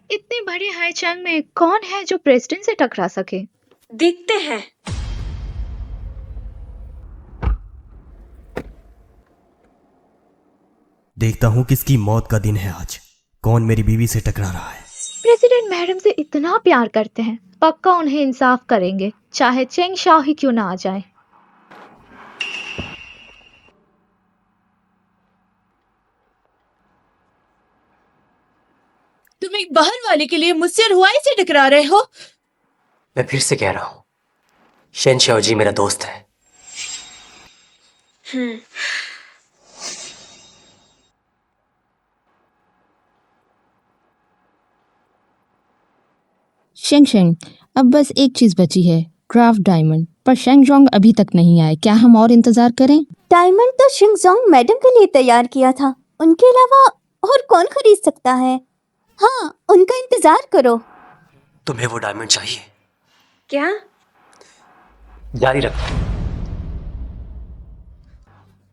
इतने बड़े हाईचैंग में कौन है जो प्रेसिडेंट से टकरा सके? देखते हैं। देखता हूँ किसकी मौत का दिन है आज। कौन मेरी बीवी से टकरा रहा है? प्रेसिडेंट मैडम से इतना प्यार करते हैं, पक्का उन्हें इंसाफ करेंगे, चाहे चेंग शाओ ही क्यों ना आ जाए। तुम एक बाहर वाले के लिए मुझसे और हुआई से टकरा रहे हो? मैं फिर से कह रहा हूँ, शेन शाओजी मेरा दोस्त है। शेंग, अब बस एक चीज बची है, क्राफ्ट डायमंड। पर शेंगजोंग अभी तक नहीं आए, क्या हम और इंतजार करें? डायमंड तो शिंगजोंग मैडम के लिए तैयार किया था, उनके अलावा और कौन खरीद सकता है? हाँ, उनका इंतजार करो। तुम्हें वो डायमंड चाहिए? क्या? जारी रखो।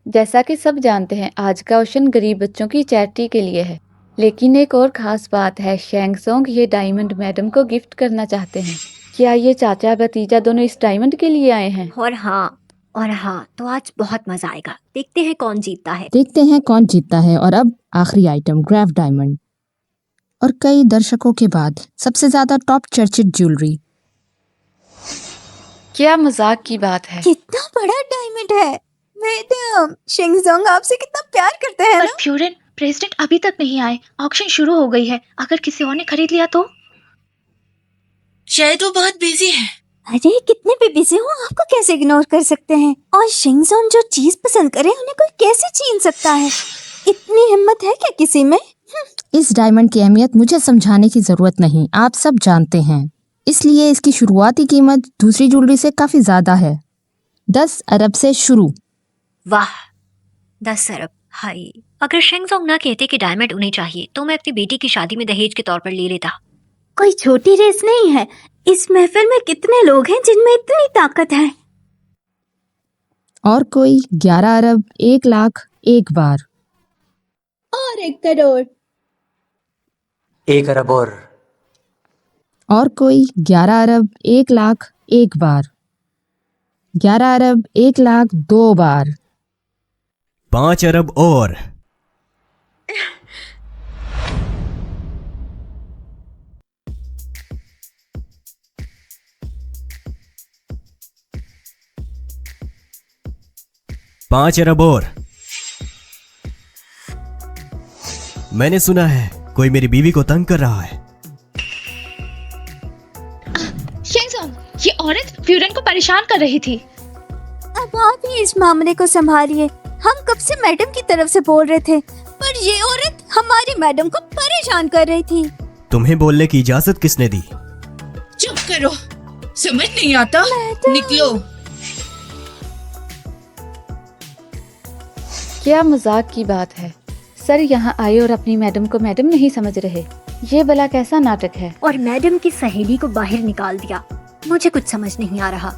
जैसा कि सब जानते हैं, आज का ऑक्शन गरीब बच्चों की चैरिटी के लिए है। लेकिन एक और खास बात है, शेंगसोंग ये डायमंड मैडम को गिफ्ट करना चाहते हैं। क्या ये चाचा भतीजा दोनों इस डायमंड के लिए आए हैं? और हाँ, तो आज बहुत मजा आएगा। देखते हैं कौन जीतता है। और अब आखिरी आइटम, क्राफ्ट डायमंड। और कई दर्शकों के बाद सबसे ज्यादा टॉप चर्चित ज्वेलरी। क्या मजाक की बात है? कितना बड़ा डायमंड है मैडम। शिंगजोंग आपसे कितना प्यार करते हैं पर ना? फ्यूरन, प्रेसिडेंट अभी तक नहीं आए, ऑक्शन शुरू हो गई है। अगर किसी और ने खरीद लिया तो? शायद वो बहुत बिजी है। अरे कितने भी बिजी हो, आपको कैसे इग्नोर कर सकते हैं? और शिंगजोंग जो चीज पसंद करे उन्हें कोई कैसे छीन सकता है? इतनी हिम्मत है क्या किसी में? इस डायमंड की अहमियत मुझे समझाने की जरूरत नहीं, आप सब जानते हैं। इसलिए इसकी शुरुआती कीमत दूसरी ज्वेलरी से काफी ज्यादा है। 10 अरब से शुरू। वाह, 10 अरब। हाय, अगर शिंगजोंग ना कहते कि डायमंड उन्हें चाहिए तो मैं अपनी बेटी की शादी में दहेज के तौर पर ले लेता। कोई छोटी रेस नहीं है। इस महफिल में कितने लोग हैं जिनमें इतनी ताकत है? और कोई 11 अरब 1 लाख एक बार। और 1 करोड़। 1 अरब और कोई 11 अरब 1 लाख एक बार। 11 अरब 1 लाख 2 बार। 5 अरब और। पांच अरब और। मैंने सुना है कोई मेरी बीवी को तंग कर रहा है। शेंगसोंग, ये औरत फ्यूरन को परेशान कर रही थी। अब आप ही इस मामले को संभालिए। हम कब से मैडम की तरफ से बोल रहे थे, पर ये औरत हमारी मैडम को परेशान कर रही थी। तुम्हें बोलने की इजाजत किसने दी? चुप करो, समझ नहीं आता। निकलो। क्या मजाक की बात है? सर यहाँ आए और अपनी मैडम को मैडम नहीं समझ रहे। ये भला कैसा नाटक है? और मैडम की सहेली को बाहर निकाल दिया। मुझे कुछ समझ नहीं आ रहा।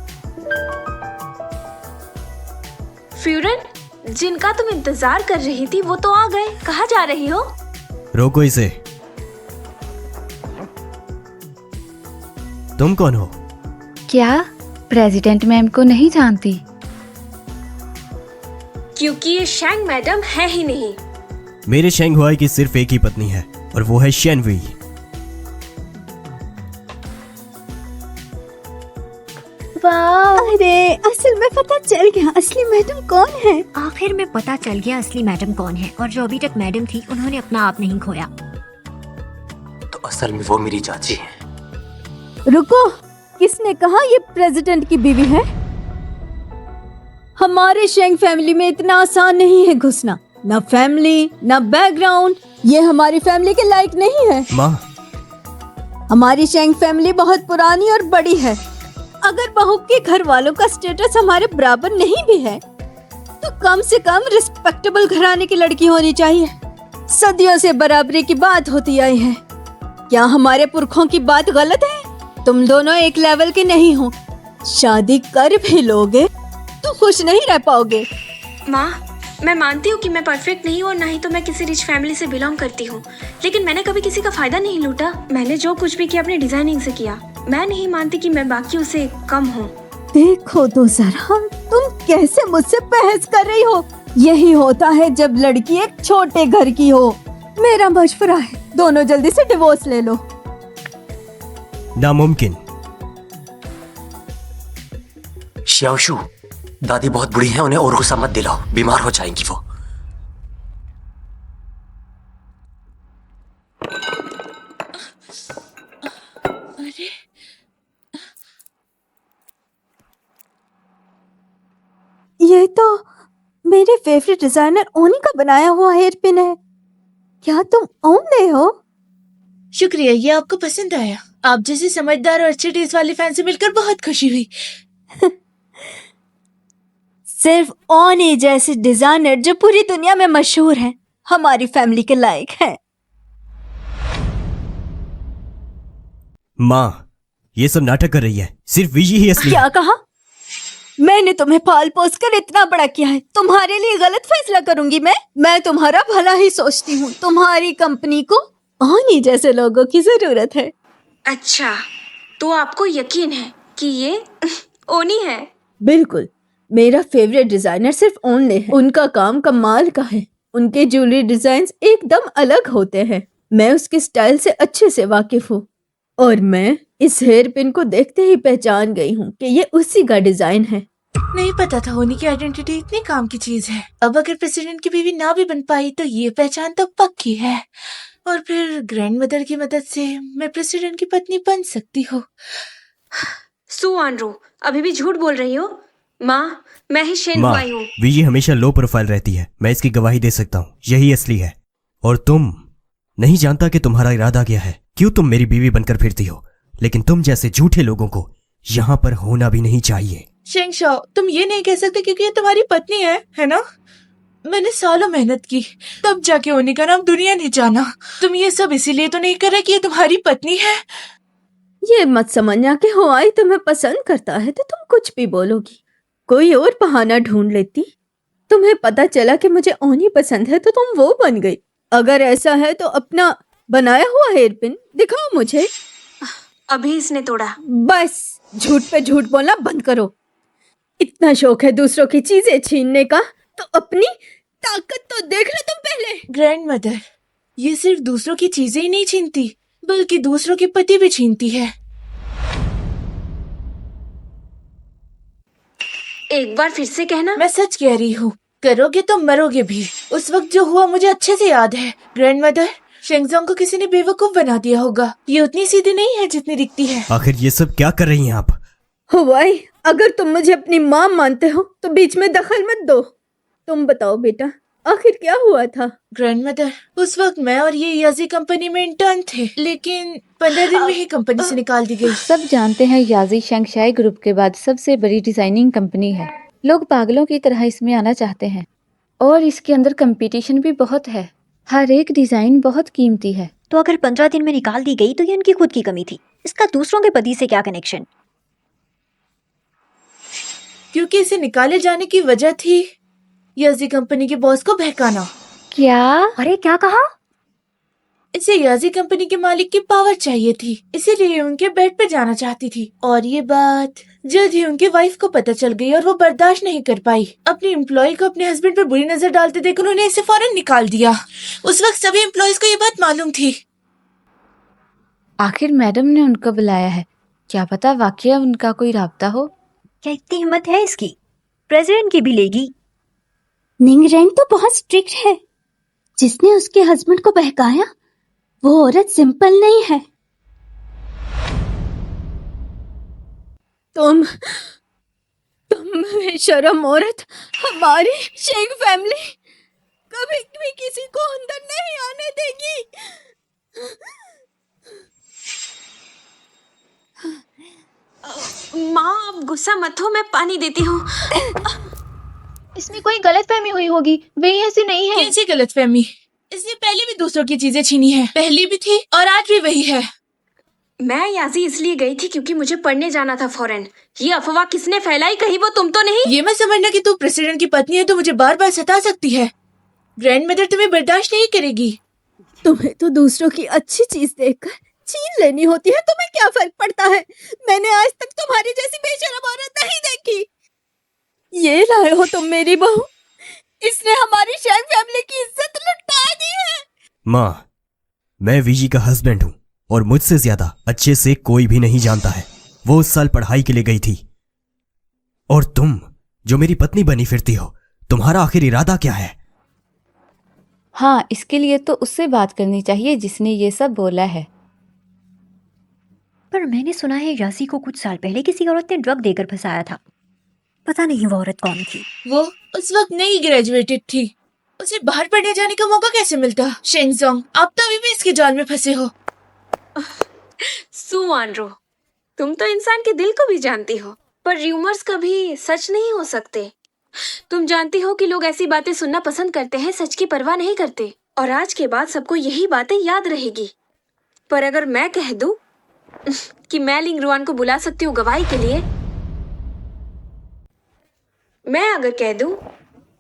फ्यूरन, जिनका तुम इंतजार कर रही थी वो तो आ गए। कहाँ जा रही हो? रोको इसे। तुम कौन हो? क्या प्रेसिडेंट मैम को नहीं जानती? क्योंकि ये शैंग मैडम है ही नहीं। मेरे शेंग हुआई की सिर्फ एक ही पत्नी है और वो है शेन वी। अरे असल में पता चल गया असली मैडम कौन है। आखिर में पता चल गया असली मैडम कौन है। और जो अभी तक मैडम थी उन्होंने अपना आप नहीं खोया। तो असल में वो मेरी चाची है। रुको, किसने कहा ये प्रेसिडेंट की बीवी है? हमारे शेंग फैमिली में इतना आसान नहीं है घुसना। ना फैमिली ना बैकग्राउंड, ये हमारी फैमिली के लायक नहीं है। माँ, हमारी शेंग फैमिली बहुत पुरानी और बड़ी है। अगर बहू के घर वालों का स्टेटस हमारे बराबर नहीं भी है तो कम से कम रिस्पेक्टेबल घराने की लड़की होनी चाहिए। सदियों से बराबरी की बात होती आई है। क्या हमारे पुरखों की बात गलत है? तुम दोनों एक लेवल के नहीं हो। शादी कर भी लोगे तो खुश नहीं रह पाओगे। माँ, मैं मानती हूँ कि मैं परफेक्ट नहीं हूँ और ना ही तो मैं किसी रिच फैमिली से बिलोंग करती हूँ, लेकिन मैंने कभी किसी का फायदा नहीं लूटा। मैंने जो कुछ भी किया अपने डिजाइनिंग से किया। मैं नहीं मानती कि मैं बाकियों से कम हूँ। देखो तो जरा, तुम कैसे मुझसे बहस कर रही हो। यही होता है जब लड़की एक छोटे घर की हो। मेरा मशवरा है, दोनों जल्दी से डिवोर्स ले लो। नामुमकिन। श्याओशु, दादी बहुत बुरी हैं, उन्हें और गुस्सा मत दिलाओ, बीमार हो जाएंगी वो। अरे ये तो मेरे फेवरेट डिजाइनर ओनी का बनाया हुआ हेयर पिन है। क्या तुम ओमले हो? शुक्रिया, ये आपको पसंद आया। आप जैसे समझदार और अच्छे टेस्ट वाले फैन से मिलकर बहुत खुशी हुई। सिर्फ ओनी जैसे डिजाइनर जो पूरी दुनिया में मशहूर हैं, हमारी फैमिली के लायक हैं। माँ, ये सब नाटक कर रही है, सिर्फ विजी ही असली। क्या कहा? मैंने तुम्हें पाल पोस कर इतना बड़ा किया है, तुम्हारे लिए गलत फैसला करूंगी मैं तुम्हारा भला ही सोचती हूँ। तुम्हारी कंपनी को ओनी जैसे लोगों की जरूरत है। अच्छा, तो आपको यकीन है कि ये ओनी है? बिल्कुल, मेरा फेवरेट डिजाइनर सिर्फ ओनली है। उनका काम कमाल का है। उनके ज्वेलरी डिजाइन्स एकदम अलग होते हैं। मैं उसके स्टाइल से अच्छे से वाकिफ हूँ और मैं इस हेयर पिन को देखते ही पहचान गई हूँ कि ये उसी का डिजाइन है। नहीं पता था ओनी की आइडेंटिटी इतनी काम की चीज है। अब अगर प्रेसिडेंट की बीवी ना भी बन पाई तो ये पहचान तो पक्की है, और फिर ग्रैंड मदर की मदद से मैं प्रेसिडेंट की पत्नी बन सकती हूँ। सुआनरू, अभी भी झूठ बोल रही हो? माँ, मैं ही शेन माँ, हुआई हूँ। विजी हमेशा लो प्रोफाइल रहती है, मैं इसकी गवाही दे सकता हूँ, यही असली है। और तुम नहीं जानता कि तुम्हारा इरादा क्या है, क्यों तुम मेरी बीवी बनकर फिरती हो, लेकिन तुम जैसे झूठे लोगों को यहाँ पर होना भी नहीं चाहिए। शेंग शाओ, तुम ये नहीं कह सकते क्योंकि ये तुम्हारी पत्नी है ना? मैंने सालों मेहनत की, तब जाके ओनी का नाम दुनिया ने जाना। तुम ये सब इसीलिए तो नहीं कर रहे कि ये तुम्हारी पत्नी है? ये मत समझना कि हुआई तुम्हें पसंद करता है तो तुम कुछ भी बोलोगी। कोई और बहाना ढूंढ लेती। तुम्हें पता चला कि मुझे ओनी पसंद है तो तुम वो बन गई। अगर ऐसा है तो अपना बनाया हुआ हेयर पिन दिखाओ मुझे। अभी इसने तोड़ा। बस झूठ पे झूठ बोलना बंद करो। इतना शौक है दूसरों की चीजें छीनने का तो अपनी ताकत तो देख लो तुम पहले। ग्रैंड मदर, ये सिर्फ दूसरों की चीजें ही नहीं छीनती बल्कि दूसरों के पति भी छीनती है। एक बार फिर से कहना। मैं सच कह रही हूँ, करोगे तो मरोगे भी। उस वक्त जो हुआ मुझे अच्छे से याद है। ग्रैंड मदर, शेंगजोंग को किसी ने बेवकूफ बना दिया होगा। ये उतनी सीधी नहीं है जितनी दिखती है। आखिर ये सब क्या कर रही हैं आप? हुआई, अगर तुम मुझे अपनी माँ मानते हो तो बीच में दखल मत दो। तुम बताओ बेटा, आखिर क्या हुआ था? ग्रैंड मदर, उस वक्त मैं और ये याजी कंपनी में इंटर्न थे, लेकिन 15 दिन में ही कंपनी से निकाल दी गई। सब जानते हैं याजी शंघाई ग्रुप के बाद सबसे बड़ी डिजाइनिंग कंपनी है। लोग पागलों की तरह इसमें आना चाहते हैं और इसके अंदर कंपटीशन भी बहुत है। हर एक डिजाइन बहुत कीमती है। तो अगर 15 दिन में निकाल दी गई तो ये उनकी खुद की कमी थी। इसका दूसरों के पति से क्या कनेक्शन? क्योंकि इसे निकाले जाने की वजह थी याजी कंपनी के बॉस को बहकाना। क्या? अरे क्या कहा? इसे याजी कंपनी के मालिक की पावर चाहिए थी, इसीलिए उनके बेड पे जाना चाहती थी। और ये बात जल्द ही उनकी वाइफ को पता चल गई और वो बर्दाश्त नहीं कर पाई। अपनी एम्प्लॉय को अपने हस्बैंड पर बुरी नजर डालते देख उन्होंने इसे फौरन निकाल दिया। उस वक्त सभी एम्प्लॉयज को ये बात मालूम थी। आखिर मैडम ने उनको बुलाया है, क्या पता वाकया उनका कोई राब्ता हो। क्या इतनी हिम्मत है इसकी? प्रेसिडेंट की भी लेगी? निंगरेंग तो बहुत स्ट्रिक्ट है। जिसने उसके हस्बैंड को बहकाया वो औरत सिंपल नहीं है। तुम बेशरम औरत, हमारी शेंग फैमिली कभी भी किसी को अंदर नहीं आने देगी। माँ, अब गुस्सा मत हो, मैं पानी देती हूँ। इसमें कोई गलतफहमी हुई होगी, वे ऐसी नहीं है। कैसी गलतफहमी? इसने पहले भी दूसरों की चीजें छीनी है, पहले भी थी और आज भी वही है। मैं याजी इसलिए गई थी क्योंकि मुझे पढ़ने जाना था फॉरेन। ये अफवाह किसने फैलाई, कहीं वो तुम तो नहीं? ये मत समझना कि तू प्रेसिडेंट की पत्नी है तो मुझे बार बार सता सकती है। ग्रैंड मदर तुम्हें बर्दाश्त नहीं करेगी। तुम्हें तो दूसरों की अच्छी चीज देखकर छीन लेनी होती है, तुम्हें क्या फर्क पड़ता है? मैंने आज तक तुम्हारी जैसी बेशरम औरत नहीं देखी। ये लाए हो तुम मेरी बहू, इसने हमारी शैंग फैमिली की इज्जत लुटा दी है। माँ, मैं वीजी का हस्बैंड हूं और मुझसे ज्यादा अच्छे से कोई भी नहीं जानता है। वो उस साल पढ़ाई के लिए गई थी और तुम जो मेरी पत्नी बनी फिरती हो, तुम्हारा आखिर इरादा क्या है? हाँ, इसके लिए तो उससे बात करनी चाहिए जिसने ये सब बोला है। पर मैंने सुना है यासी को कुछ साल पहले किसी औरत ने ड्रग देकर फंसाया था। पता नहीं वो औरत कौन थी। वो उस वक्त नहीं ग्रेजुएटेड थी, उसे बाहर पढ़ने जाने का मौका कैसे मिलता? शेंगजोंग, आप तो अभी भी इसके जाल में फंसे हो। सुवानरो, तुम तो इंसान के दिल को भी जानती हो, पर र्यूमर्स कभी सच नहीं हो सकते। तुम जानती हो कि लोग ऐसी बातें सुनना पसंद करते हैं, सच की परवाह नहीं करते। और आज के बाद सबको यही बातें याद रहेगी। पर अगर मैं कह दूं कि मैं लिंग रुआन को बुला सकती हूँ गवाही के लिए, मैं अगर कह दूं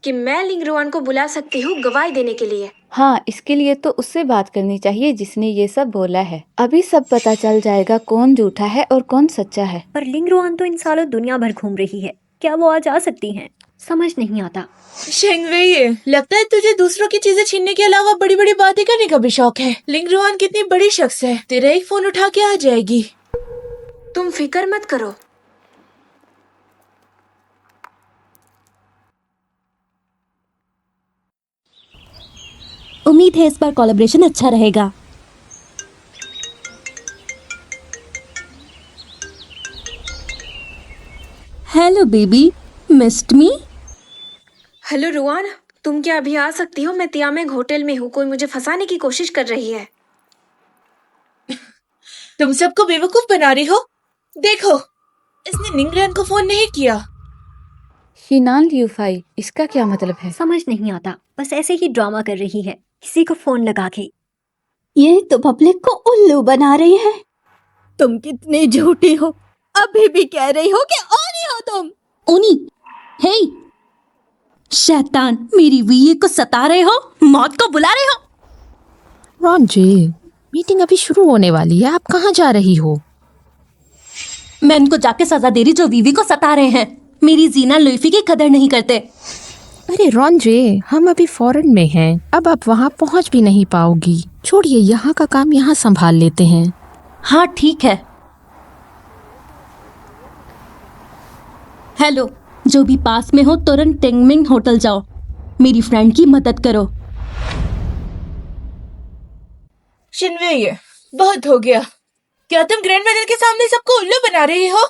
कि मैं लिंग रुआन को बुला सकती हूँ गवाही देने के लिए। हाँ, इसके लिए तो उससे बात करनी चाहिए जिसने ये सब बोला है। अभी सब पता चल जाएगा कौन झूठा है और कौन सच्चा है। पर लिंग रुआन तो इन सालों दुनिया भर घूम रही है, क्या वो आज आ सकती हैं? समझ नहीं आता। शेंगवेई, लगता है तुझे दूसरों की चीजें छीनने के अलावा बड़ी बड़ी बातें करने का भी शौक है। लिंग रुआन कितनी बड़ी शख्स है, तेरा एक फोन उठा के आ जाएगी। तुम फिक्र मत करो। उम्मीद है इस बार कोलैबोरेशन अच्छा रहेगा। हेलो बेबी, मिस्ड मी? हेलो रुआन, तुम क्या अभी आ सकती हो? मैं तियामेंग होटल में हूँ, कोई मुझे फंसाने की कोशिश कर रही है। तुम सबको बेवकूफ बना रही हो। देखो, इसने निंगरन को फोन नहीं किया। हिनान ल्यूफाई, इसका क्या मतलब है? समझ नहीं आता, बस ऐसे ही ड्रामा कर रही है किसी को फोन लगा के। ये तो पब्लिक को उल्लू बना रही है। तुम कितनी झूठी हो, अभी भी कह रही हो कि ओनी हो तुम। ओनी? हे शैतान, मेरी वीए को सता रहे हो, मौत को बुला रहे हो। रॉन्जे, मीटिंग अभी शुरू होने वाली है, आप कहाँ जा रही हो? मैं उनको जाके सजा दे रही जो वीवी को सता रहे हैं। मेरी जीना लुइफी की कदर नहीं करते। अरे रॉन्जे, हम अभी फॉरेन में हैं, अब आप वहाँ पहुँच भी नहीं पाओगी। छोड़िए, यहाँ का काम यहाँ संभाल लेते हैं। हाँ ठीक है। हेलो, जो भी पास में हो तुरंत टेंगमिंग होटल जाओ, मेरी फ्रेंड की मदद करो। शिनवेई, बहुत हो गया। क्या तुम ग्रैंड मदर के सामने सबको उल्लू बना रही हो?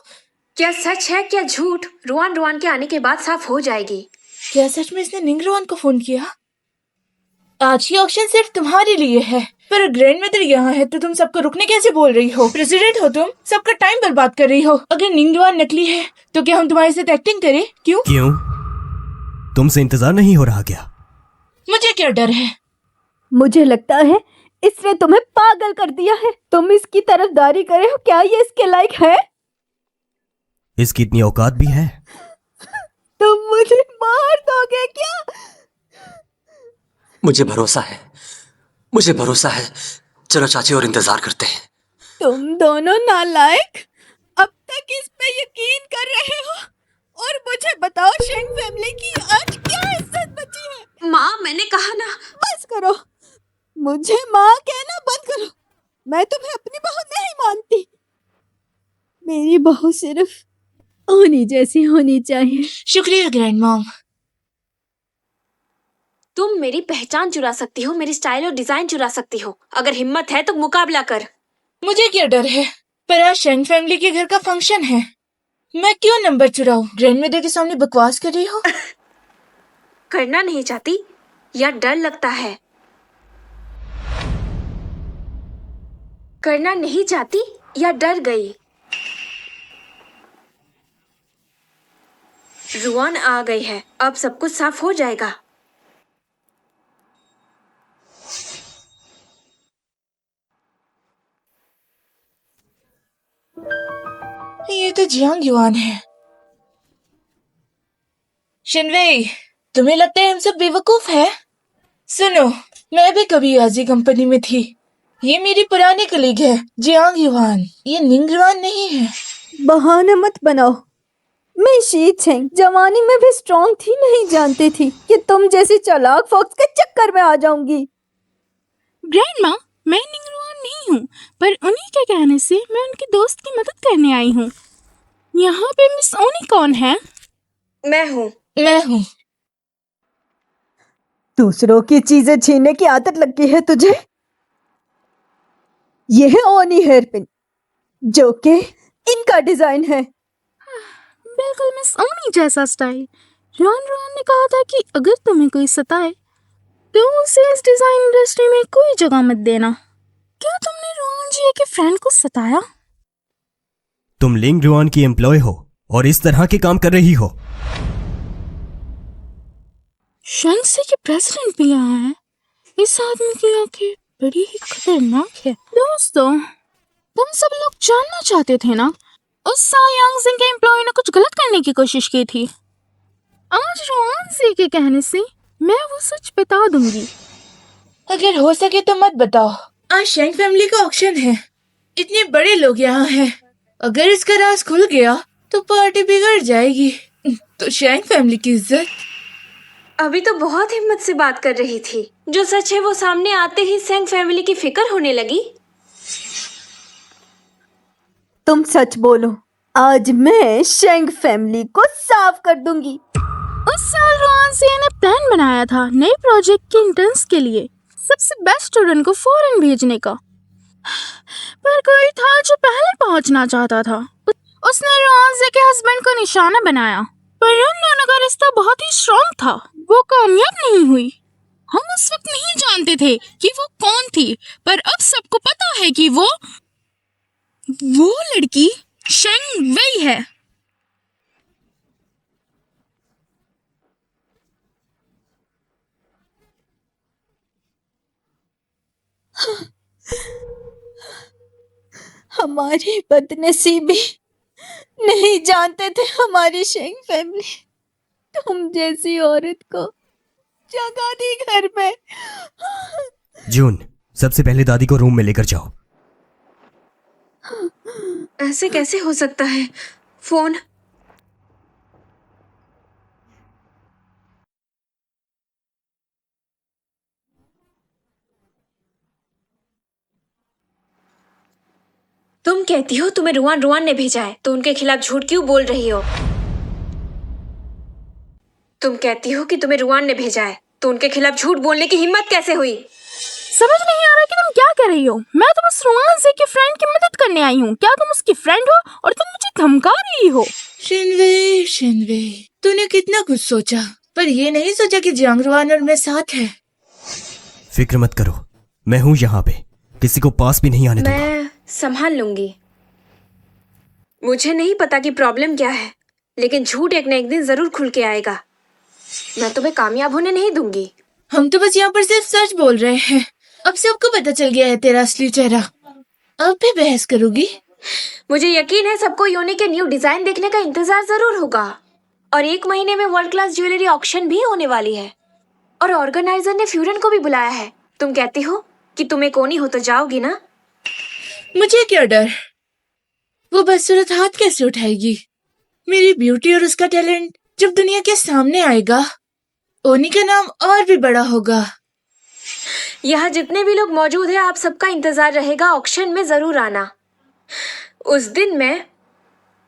क्या सच है क्या झूठ, रुआन के आने के बाद साफ हो जाएगी। क्या सच में इसने निंगरुआन को फोन किया? आज की ऑक्शन सिर्फ तुम्हारे लिए है, पर ग्रैंड मदर यहाँ है तो तुम सबको रुकने कैसे बोल रही हो? प्रेसिडेंट हो तुम, सबका टाइम बर्बाद कर रही हो। अगर निंगरुआन नकली है तो क्या हम तुम्हारे साथ एक्टिंग करें? क्यों? तुमसे इंतजार नहीं हो रहा क्या? मुझे क्या डर है? मुझे लगता है इसने तुम्हें पागल कर दिया है। तुम इसकी तरफदारी करे हो, क्या ये इसके लायक है? इसकी इतनी औकात भी है? तुम मुझे मार दोगे क्या? मुझे भरोसा है, मुझे भरोसा है। चलो चाची, और इंतजार करते हैं। तुम दोनों नालायक अब तक इस पे यकीन कर रहे हो, और मुझे बताओ शेंग फैमिली की आज क्या इज्जत बची है? माँ, मैंने कहा ना। बस करो, मुझे माँ कहना बंद करो। मैं तुम्हें अपनी बहू नहीं मानती। मेरी बहू सिर्फ ओनी जैसी होनी चाहिए। शुक्रिया ग्रैंड मॉम। तुम मेरी पहचान चुरा सकती हो, मेरी स्टाइल और डिजाइन चुरा सकती हो। अगर हिम्मत है तो मुकाबला कर। मुझे क्या डर है, पर आज शेंग फैमिली के घर का फंक्शन है, मैं क्यों नंबर चुराऊं? ग्रैंड मदर के सामने बकवास कर रही हो? करना नहीं चाहती या डर लगता है? करना नहीं चाहती या डर गई? रुआन आ गई है, अब सब कुछ साफ हो जाएगा। ये तो जियांग युआन है। शिनवे, तुम्हें लगता है हम सब बेवकूफ है? सुनो, मैं भी कभी याजी कंपनी में थी। ये मेरी पुरानी कलीग है जियांग युआन, ये निंग युआन नहीं है। बहाना मत बनाओ। मैं शी छेंग जवानी में भी स्ट्रांग थी, नहीं जानती थी कि तुम जैसी चालाक फॉक्स के चक्कर में आ जाऊंगी। ग्रैंडमा, मैं निंगरुआन नहीं हूँ, पर उन्हीं के कहने से मैं उनकी दोस्त की मदद करने आई हूँ। यहाँ पे मिस ओनी कौन है? मैं हूँ। मैं हूँ। दूसरों की चीजें छीनने की आदत लग गई है तुझे। यह है ओनी हेयरपिन, जो कि इनका डिजाइन है। बिल्कुल मिस ओनी जैसा स्टाइल। रॉन रॉन ने कहा था कि अगर तुम्हें कोई सताए तो उसे इस डिजाइन इंडस्ट्री में कोई जगह मत देना। क्या तुमने रॉन जी के फ्रेंड को सताया? तुम लिंग रुआन की एम्प्लॉय हो और इस तरह के काम कर रही हो। शंगसी के प्रेसिडेंट भी यहाँ है। इस आदमी की आंखें बड़ी ही खतरनाक है। दोस्तों, तुम सब लोग जानना चाहते थे ना, उस साल यांग सिंह के एम्प्लॉय ने कुछ गलत करने की कोशिश की थी। आज रोहन सिंह के कहने से मैं वो सच बता दूंगी। अगर हो सके तो मत बताओ। आज शेंग फैमिली का ऑक्शन है, इतने बड़े लोग यहाँ हैं। अगर इसका राज खुल गया तो पार्टी बिगड़ जाएगी, तो शेंग फैमिली की इज्जत। अभी तो बहुत हिम्मत से बात कर रही थी, जो सच है वो सामने आते ही सेंग फैमिली की फिक्र होने लगी। तुम सच बोलो, आज मैं शेंग फैमिली को साफ कर दूंगी। उस साल रोहन सिंह ने प्लान बनाया था नए प्रोजेक्ट के इंटर्न्स के लिए सबसे बेस्ट स्टूडेंट को फॉरेन भेजने का, पर कोई था जो पहले पहुंचना चाहता था। उसने रोहन सिंह के हस्बैंड को निशाना बनाया, पर उन दोनों का रिश्ता बहुत ही स्ट्रॉन्ग था। वो कामयाब नहीं हुई। हम उस वक्त नहीं जानते थे कि वो कौन थी, पर अब सबको पता है कि वो लड़की शेंग वई है। हमारी बदनसीबी, नहीं जानते थे हमारी शेंग फैमिली तुम जैसी औरत को जगह दी घर में। जून, सबसे पहले दादी को रूम में लेकर जाओ। ऐसे कैसे हो सकता है? फोन। तुम कहती हो तुम्हें रुआन रुआन ने भेजा है, तो उनके खिलाफ झूठ क्यों बोल रही हो? तुम कहती हो कि तुम्हें रुआन ने भेजा है, तो उनके खिलाफ झूठ बोलने की हिम्मत कैसे हुई? समझ नहीं आ रहा कि तुम क्या कर रही हो। मैं तो बस रोहन सिंह के फ्रेंड की मदद करने आई हूँ। क्या तुम उसकी फ्रेंड हो और तुम मुझे धमका रही हो? शिनवे, तूने कितना कुछ सोचा, पर ये नहीं सोचा कि जियांग रुआन और मैं साथ हैं। फिक्र मत करो, मैं हूँ यहाँ पे, किसी को पास भी नहीं आने दूंगा। मैं संभाल लूंगी। मुझे नहीं पता कि प्रॉब्लम क्या है, लेकिन झूठ एक न एक दिन जरूर खुल के आएगा। मैं तुम्हें कामयाब होने नहीं दूंगी। हम तो बस यहाँ पर सिर्फ सच बोल रहे हैं। अब सबको पता चल गया है तेरा असली चेहरा। अब भी बहस करोगी? मुझे यकीन है सबको योनी के न्यू डिजाइन देखने का इंतजार जरूर होगा। और 1 महीने में वर्ल्ड क्लास ज्वेलरी ऑक्शन भी होने वाली है, और ऑर्गेनाइजर ने फ्यूरन को भी बुलाया है। तुम कहती हो कि तुम एक कोनी हो तो जाओगी ना? मुझे क्या डर, वो बदसूरत हाथ कैसे उठाएगी? मेरी ब्यूटी और उसका टैलेंट जब दुनिया के सामने आएगा, ओनी का नाम और भी बड़ा होगा। यहाँ जितने भी लोग मौजूद हैं, आप सबका इंतजार रहेगा। ऑक्शन में जरूर आना। उस दिन मैं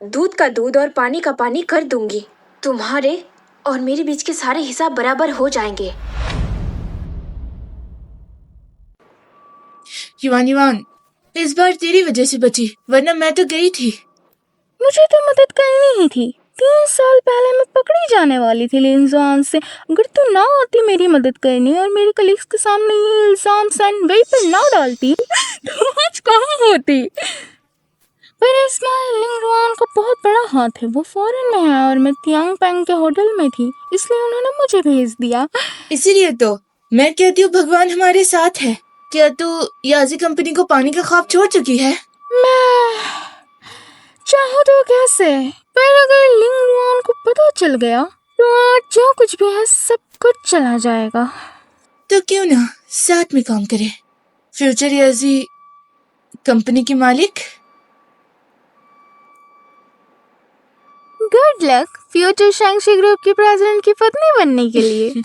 दूध का दूध और पानी का पानी कर दूंगी। तुम्हारे और मेरे बीच के सारे हिसाब बराबर हो जाएंगे। युवान, इस बार तेरी वजह से बची, वरना मैं तो गई थी। मुझे तो मदद करनी ही थी। 3 साल पहले मैं पकड़ी जाने वाली थी लिंजुआन से। अगर तू ना आती मेरी मदद करने और मेरे कलीग्स के सामने ये इल्जाम सन वही पर ना डालती तो आज कहाँ होती? पर इस बार लिंगरुआन का बहुत बड़ा हाथ है। वो फॉरेन में है और मैं तियांग पेंग के होटल में थी, इसलिए उन्होंने मुझे भेज दिया। इसीलिए तो मैं कहती हूँ भगवान हमारे साथ है। क्या तू याजी कंपनी को पानी का ख्वाब छोड़ चुकी है? मैं चाहो तो कैसे, पर अगर लिंग रुआन को पता चल गया तो आज जो कुछ भी है सब कुछ चला जाएगा। तो क्यों ना साथ में काम करें। फ्यूचर याजी कंपनी की मालिक। गुड लक फ्यूचर शैंगशी ग्रुप की प्रेसिडेंट की पत्नी बनने के लिए।